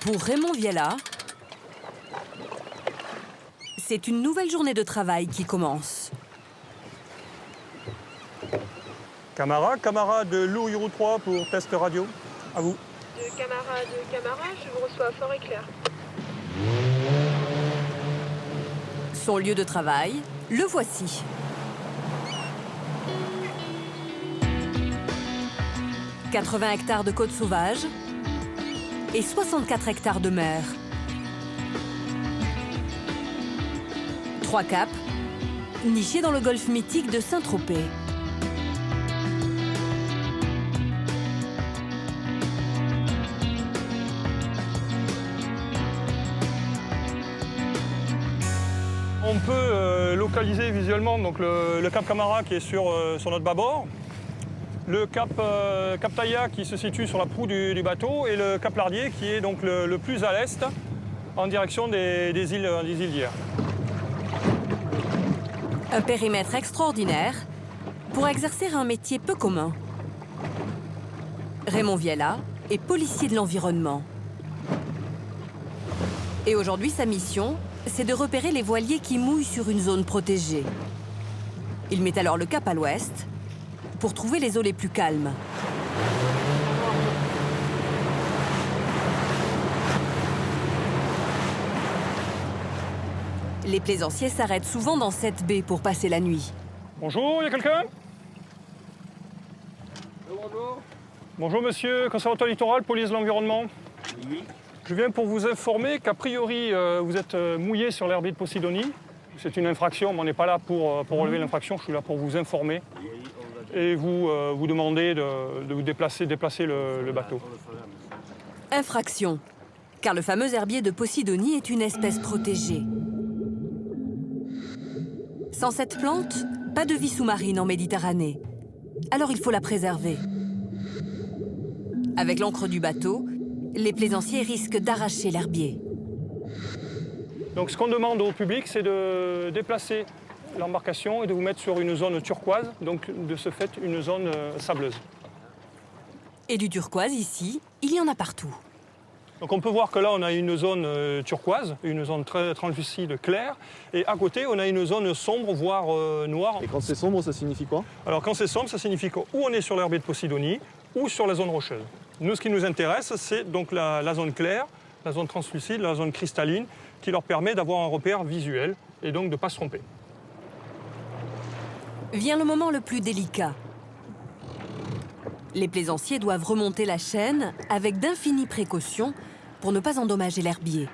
Pour Raymond Viella, c'est une nouvelle journée de travail qui commence. Camara de Lou Hiro 3 pour test radio. À vous. De Camara, je vous reçois à Fort-Éclair. Son lieu de travail, le voici. « 80 hectares de côte sauvage et 64 hectares de mer. 3 caps, nichés dans le golfe mythique de Saint-Tropez. On peut localiser visuellement donc, le cap Camara qui est sur notre bâbord, le cap Taïa qui se situe sur la proue du bateau et le cap Lardier qui est donc le plus à l'est en direction des îles d'hier. Un périmètre extraordinaire pour exercer un métier peu commun. Raymond Viella est policier de l'environnement. Et aujourd'hui, sa mission, c'est de repérer les voiliers qui mouillent sur une zone protégée. Il met alors le cap à l'ouest pour trouver les eaux les plus calmes. Les plaisanciers s'arrêtent souvent dans cette baie pour passer la nuit. Bonjour, il y a quelqu'un? Bonjour. Bonjour monsieur, conservatoire littoral, police de l'environnement. Oui. Je viens pour vous informer qu'a priori vous êtes mouillé sur l'herbier de Posidonie. C'est une infraction, mais on n'est pas là pour relever l'infraction, je suis là pour vous informer. Et vous demander de vous déplacer le bateau. Infraction, car le fameux herbier de Posidonie est une espèce protégée. Sans cette plante, pas de vie sous-marine en Méditerranée. Alors il faut la préserver. Avec l'encre du bateau, les plaisanciers risquent d'arracher l'herbier. Donc ce qu'on demande au public, c'est de déplacer l'embarcation et de vous mettre sur une zone turquoise, donc de ce fait une zone sableuse. Et du turquoise ici, il y en a partout. Donc on peut voir que là on a une zone turquoise, une zone très translucide claire, et à côté on a une zone sombre, voire noire. Et quand c'est sombre, ça signifie quoi? Alors quand c'est sombre, ça signifie qu'ou on est sur l'herbier de Posidonie ou sur la zone rocheuse. Nous, ce qui nous intéresse, c'est donc la zone claire, la zone translucide, la zone cristalline, qui leur permet d'avoir un repère visuel et donc de ne pas se tromper. Vient le moment le plus délicat. Les plaisanciers doivent remonter la chaîne avec d'infinies précautions pour ne pas endommager l'herbier.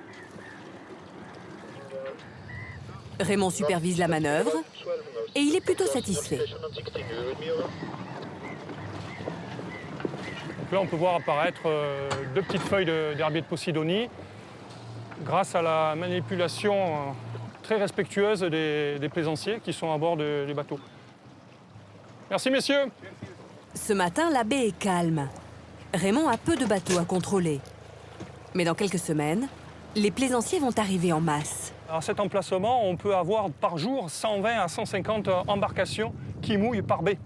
Raymond supervise la manœuvre et il est plutôt satisfait. Donc là, on peut voir apparaître deux petites feuilles d'herbier de Posidonie grâce à la manipulation très respectueuse des plaisanciers qui sont à bord du bateau. Merci, messieurs. Ce matin, la baie est calme. Raymond a peu de bateaux à contrôler. Mais dans quelques semaines, les plaisanciers vont arriver en masse. À cet emplacement, on peut avoir par jour 120 à 150 embarcations qui mouillent par baie.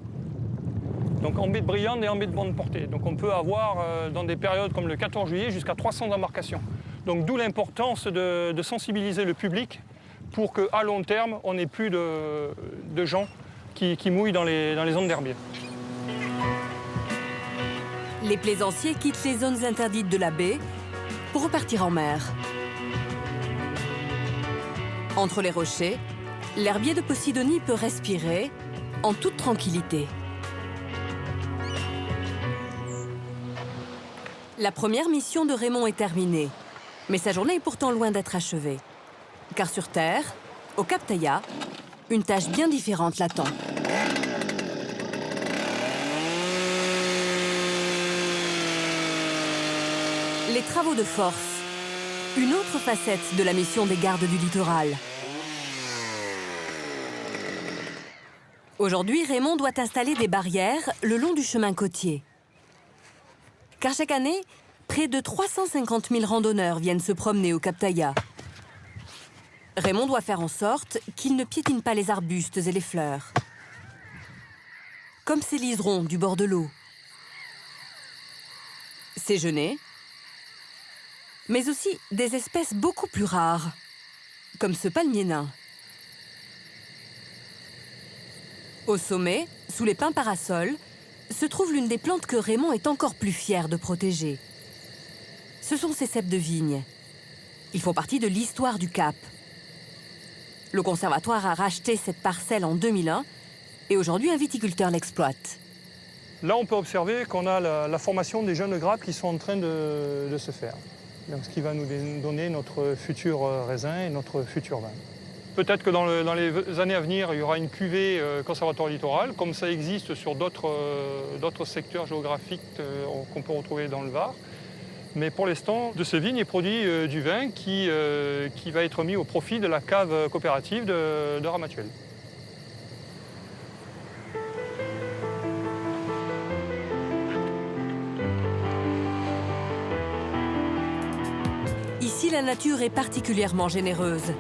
Donc en baie de Briande et en baie de Bonne Portée. Donc on peut avoir, dans des périodes comme le 14 juillet, jusqu'à 300 embarcations. Donc d'où l'importance de sensibiliser le public pour qu'à long terme, on n'ait plus de gens qui mouillent dans les zones d'herbier. Les plaisanciers quittent les zones interdites de la baie pour repartir en mer. Entre les rochers, l'herbier de Posidonie peut respirer en toute tranquillité. La première mission de Raymond est terminée, mais sa journée est pourtant loin d'être achevée. Car sur Terre, au cap Taïa, une tâche bien différente l'attend. Les travaux de force, une autre facette de la mission des gardes du littoral. Aujourd'hui, Raymond doit installer des barrières le long du chemin côtier. Car chaque année, près de 350 000 randonneurs viennent se promener au cap Taïa. Raymond doit faire en sorte qu'ils ne piétinent pas les arbustes et les fleurs. Comme ces liserons du bord de l'eau. Ces genêts, mais aussi des espèces beaucoup plus rares, comme ce palmier nain. Au sommet, sous les pins parasols, se trouve l'une des plantes que Raymond est encore plus fier de protéger. Ce sont ces cèpes de vigne. Ils font partie de l'histoire du Cap. Le conservatoire a racheté cette parcelle en 2001 et aujourd'hui un viticulteur l'exploite. Là, on peut observer qu'on a la formation des jeunes grappes qui sont en train de se faire. Donc, ce qui va nous donner notre futur raisin et notre futur vin. Peut-être que dans les années à venir, il y aura une cuvée conservatoire littoral, comme ça existe sur d'autres secteurs géographiques qu'on peut retrouver dans le Var. Mais pour l'instant, de ces vignes est produit du vin qui va être mis au profit de la cave coopérative de Ramatuelle. Ici, la nature est particulièrement généreuse.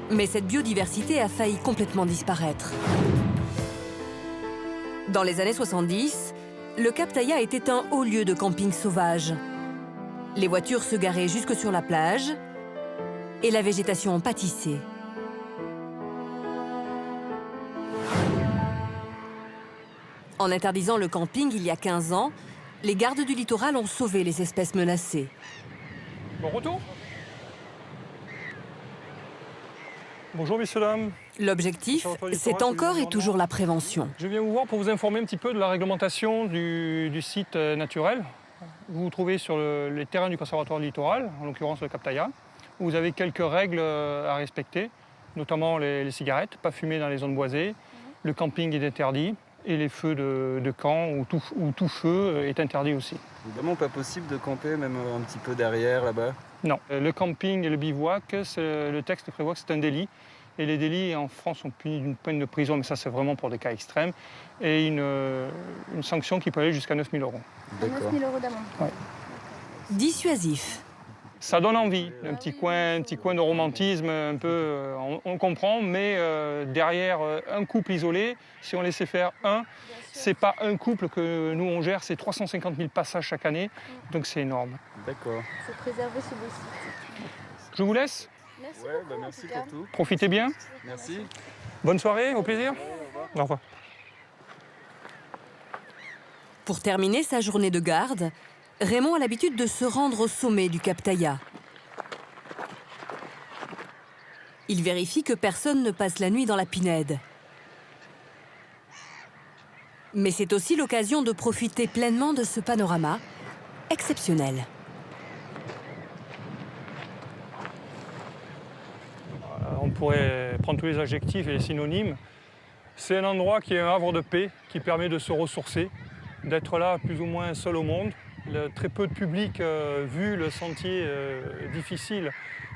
Mais cette biodiversité a failli complètement disparaître. Dans les années 70, le Captaya était un haut lieu de camping sauvage. Les voitures se garaient jusque sur la plage et la végétation en pâtissait. En interdisant le camping il y a 15 ans, les gardes du littoral ont sauvé les espèces menacées. Bon retour. Bonjour messieurs, dames. L'objectif, c'est encore et toujours la prévention. Je viens vous voir pour vous informer un petit peu de la réglementation du site naturel. Vous vous trouvez sur les terrains du Conservatoire littoral, en l'occurrence le Captaya. Vous avez quelques règles à respecter, notamment les cigarettes, pas fumer dans les zones boisées, le camping est interdit et les feux de camp ou tout feu est interdit aussi. Vraiment pas possible de camper même un petit peu derrière là-bas? Non. Le camping et le bivouac, le texte prévoit que c'est un délit. Et les délits en France sont punis d'une peine de prison, mais ça c'est vraiment pour des cas extrêmes, et une sanction qui peut aller jusqu'à 9 000 €. 9 000 € d'amende. Ouais. Dissuasif. Ça donne envie, un petit coin de romantisme, un peu, on comprend, mais derrière un couple isolé, si on laissait faire c'est pas un couple que nous on gère, c'est 350 000 passages chaque année, donc c'est énorme. D'accord. Il faut préserver ce beau site. Je vous laisse. Merci Ouais, beaucoup, merci en tout cas. pour tout. Profitez bien. Merci. Bonne soirée, au plaisir. Au revoir. Pour terminer sa journée de garde, Raymond a l'habitude de se rendre au sommet du Captaya. Il vérifie que personne ne passe la nuit dans la pinède. Mais c'est aussi l'occasion de profiter pleinement de ce panorama exceptionnel. On pourrait prendre tous les adjectifs et les synonymes. C'est un endroit qui est un havre de paix, qui permet de se ressourcer, d'être là plus ou moins seul au monde. Très peu de public, vu le sentier difficile,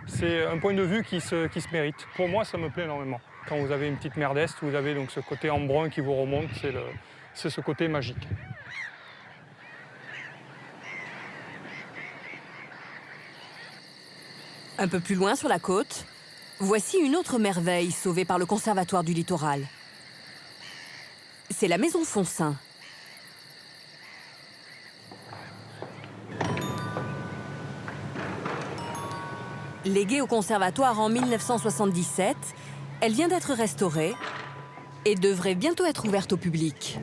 c'est un point de vue qui se mérite. Pour moi, ça me plaît énormément. Quand vous avez une petite mer d'Est, vous avez donc ce côté embrun qui vous remonte, c'est ce côté magique. Un peu plus loin sur la côte, voici une autre merveille sauvée par le Conservatoire du littoral. C'est la maison Foncin. Léguée au conservatoire en 1977, elle vient d'être restaurée et devrait bientôt être ouverte au public.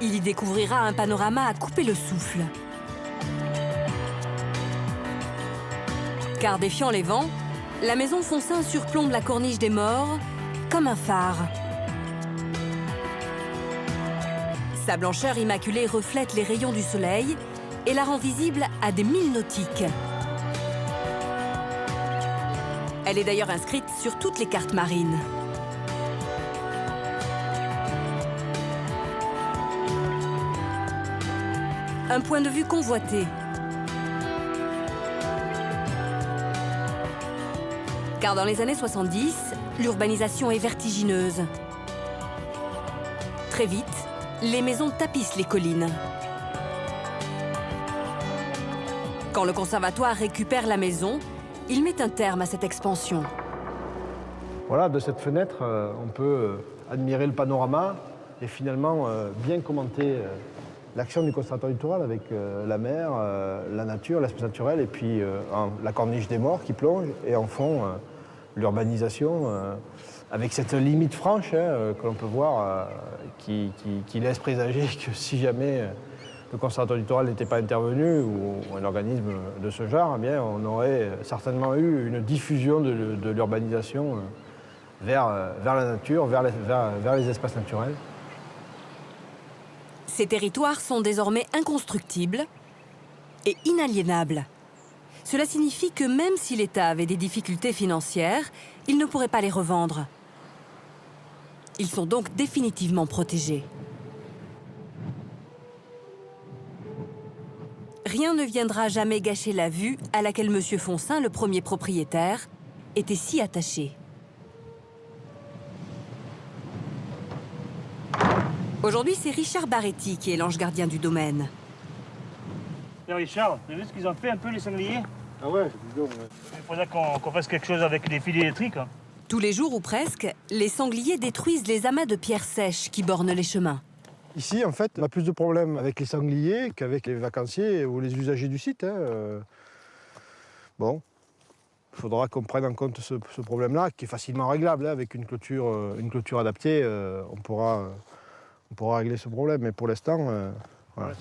Il y découvrira un panorama à couper le souffle. Car défiant les vents, la maison Foncin surplombe la corniche des Morts comme un phare. Sa blancheur immaculée reflète les rayons du soleil et la rend visible à des milles nautiques. Elle est d'ailleurs inscrite sur toutes les cartes marines. Un point de vue convoité. Car dans les années 70, l'urbanisation est vertigineuse. Très vite, les maisons tapissent les collines. Quand le conservatoire récupère la maison, il met un terme à cette expansion. Voilà, de cette fenêtre, on peut admirer le panorama et finalement bien commenter l'action du conservatoire littoral avec la mer, la nature, l'espace naturel et puis la corniche des morts qui plonge et en fond l'urbanisation avec cette limite franche que l'on peut voir qui laisse présager que si jamais le conservatoire littoral n'était pas intervenu ou un organisme de ce genre, eh bien, on aurait certainement eu une diffusion de l'urbanisation vers la nature, vers les espaces naturels. Ces territoires sont désormais inconstructibles et inaliénables. Cela signifie que même si l'État avait des difficultés financières, il ne pourrait pas les revendre. Ils sont donc définitivement protégés. Rien ne viendra jamais gâcher la vue à laquelle M. Foncin, le premier propriétaire, était si attaché. Aujourd'hui, c'est Richard Barretti qui est l'ange gardien du domaine. Et Richard, tu as vu ce qu'ils ont fait un peu les sangliers? Ah ouais, dis donc. Il faudrait qu'on fasse quelque chose avec les fils électriques. Hein. Tous les jours ou presque, les sangliers détruisent les amas de pierres sèches qui bornent les chemins. Ici, en fait, on a plus de problèmes avec les sangliers qu'avec les vacanciers ou les usagers du site. Bon, il faudra qu'on prenne en compte ce problème-là, qui est facilement réglable. Avec une clôture adaptée, on pourra régler ce problème. Mais pour l'instant, voilà,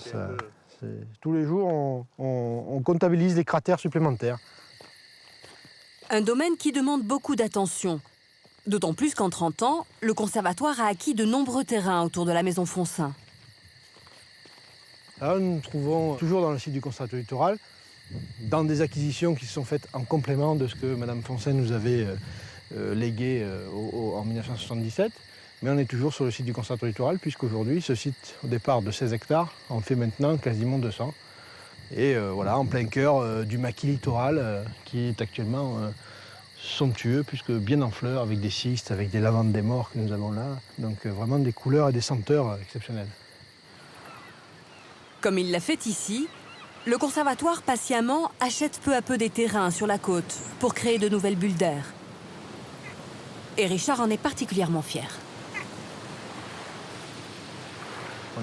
tous les jours, on comptabilise des cratères supplémentaires. Un domaine qui demande beaucoup d'attention. D'autant plus qu'en 30 ans, le conservatoire a acquis de nombreux terrains autour de la maison Foncin. Là, nous nous trouvons toujours dans le site du conservatoire littoral, dans des acquisitions qui se sont faites en complément de ce que Mme Foncin nous avait légué en 1977. Mais on est toujours sur le site du conservatoire littoral, puisqu'aujourd'hui, ce site, au départ de 16 hectares, en fait maintenant quasiment 200. Et voilà, en plein cœur du maquis littoral, qui est actuellement somptueux, puisque bien en fleurs, avec des cistes, avec des lavandes des morts que nous avons là. Donc vraiment des couleurs et des senteurs exceptionnelles. Comme il l'a fait ici, le conservatoire patiemment achète peu à peu des terrains sur la côte pour créer de nouvelles bulles d'air. Et Richard en est particulièrement fier.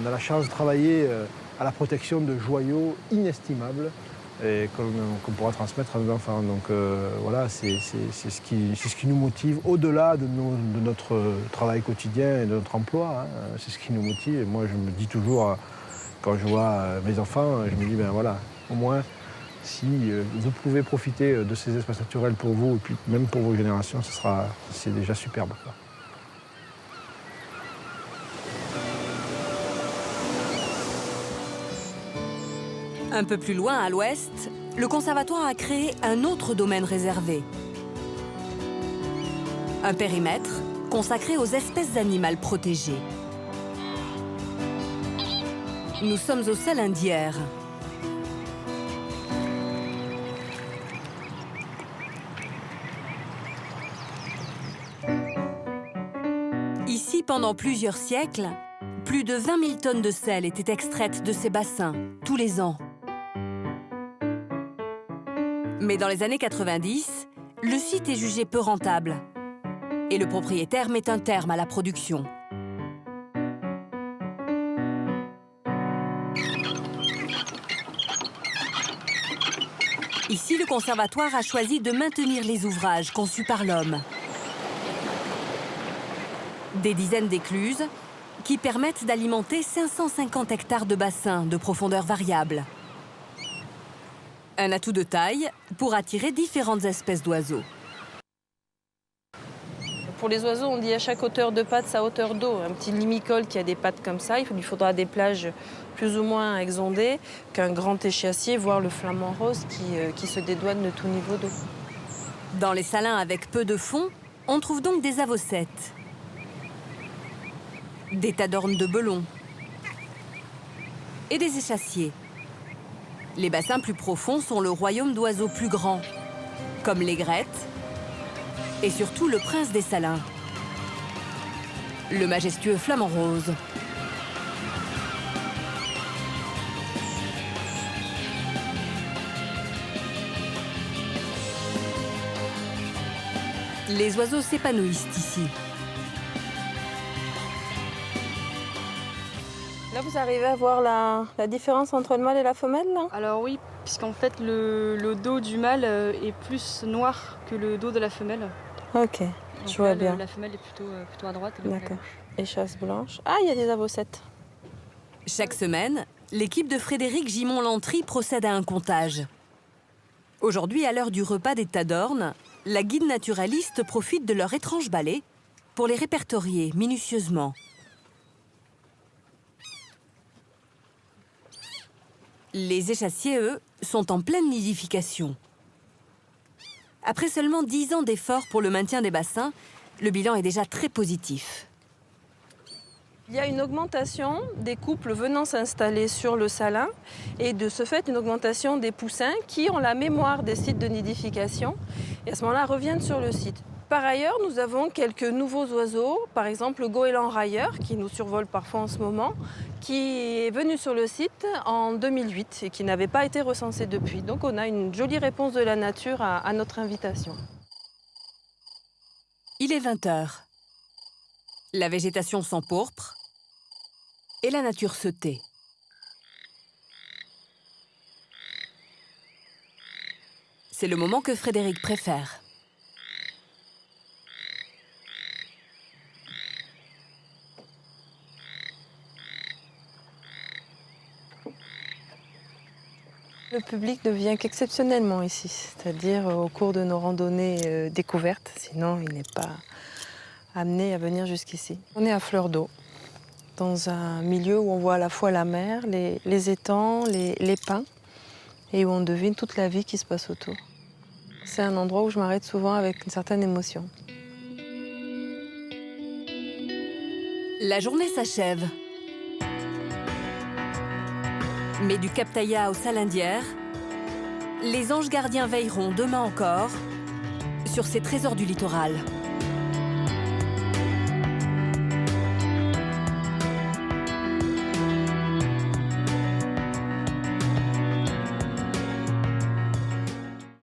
On a la chance de travailler à la protection de joyaux inestimables et qu'on pourra transmettre à nos enfants. Donc voilà, c'est ce qui nous motive au-delà de notre travail quotidien et de notre emploi. Hein, c'est ce qui nous motive. Et moi, je me dis toujours, quand je vois mes enfants, je me dis, ben voilà, au moins, si vous pouvez profiter de ces espaces naturels pour vous et puis même pour vos générations, c'est déjà superbe, quoi. Un peu plus loin, à l'ouest, le conservatoire a créé un autre domaine réservé. Un périmètre consacré aux espèces animales protégées. Nous sommes au Salin d'Hyères. Ici, pendant plusieurs siècles, plus de 20 000 tonnes de sel étaient extraites de ces bassins, tous les ans. Mais dans les années 90, le site est jugé peu rentable et le propriétaire met un terme à la production. Ici, le conservatoire a choisi de maintenir les ouvrages conçus par l'homme. Des dizaines d'écluses qui permettent d'alimenter 550 hectares de bassins de profondeur variable. Un atout de taille pour attirer différentes espèces d'oiseaux. Pour les oiseaux, on dit à chaque hauteur de pattes sa hauteur d'eau. Un petit limicole qui a des pattes comme ça, il lui faudra des plages plus ou moins exondées qu'un grand échiassier, voire le flamant rose qui se dédouane de tout niveau d'eau. Dans les salins avec peu de fond, on trouve donc des avocettes, des tadornes de belon et des échassiers. Les bassins plus profonds sont le royaume d'oiseaux plus grands, comme l'aigrette et surtout le prince des salins, le majestueux flamant rose. Les oiseaux s'épanouissent ici. Là, vous arrivez à voir la différence entre le mâle et la femelle, là? Alors oui, puisqu'en fait le dos du mâle est plus noir que le dos de la femelle. Ok, Donc je vois là, bien. La femelle est plutôt à droite et le mâle à D'accord. gauche. Échasse blanche. Ah, il y a des avocettes. Chaque semaine, l'équipe de Frédéric Gimond-Lantry procède à un comptage. Aujourd'hui, à l'heure du repas des Tadornes, la guide naturaliste profite de leur étrange balai pour les répertorier minutieusement. Les échassiers, eux, sont en pleine nidification. Après seulement 10 ans d'efforts pour le maintien des bassins, le bilan est déjà très positif. Il y a une augmentation des couples venant s'installer sur le salin et de ce fait une augmentation des poussins qui ont la mémoire des sites de nidification et à ce moment-là reviennent sur le site. Par ailleurs, nous avons quelques nouveaux oiseaux, par exemple le goéland railleur qui nous survole parfois en ce moment, qui est venu sur le site en 2008 et qui n'avait pas été recensé depuis. Donc on a une jolie réponse de la nature à notre invitation. Il est 20 h. La végétation s'empourpre et la nature se tait. C'est le moment que Frédéric préfère. Le public ne vient qu'exceptionnellement ici, c'est-à-dire au cours de nos randonnées découvertes, sinon il n'est pas amené à venir jusqu'ici. On est à fleur d'eau, dans un milieu où on voit à la fois la mer, les étangs, les pins, et où on devine toute la vie qui se passe autour. C'est un endroit où je m'arrête souvent avec une certaine émotion. La journée s'achève. Mais du Captaya aux Salindières, les anges gardiens veilleront demain encore sur ces trésors du littoral.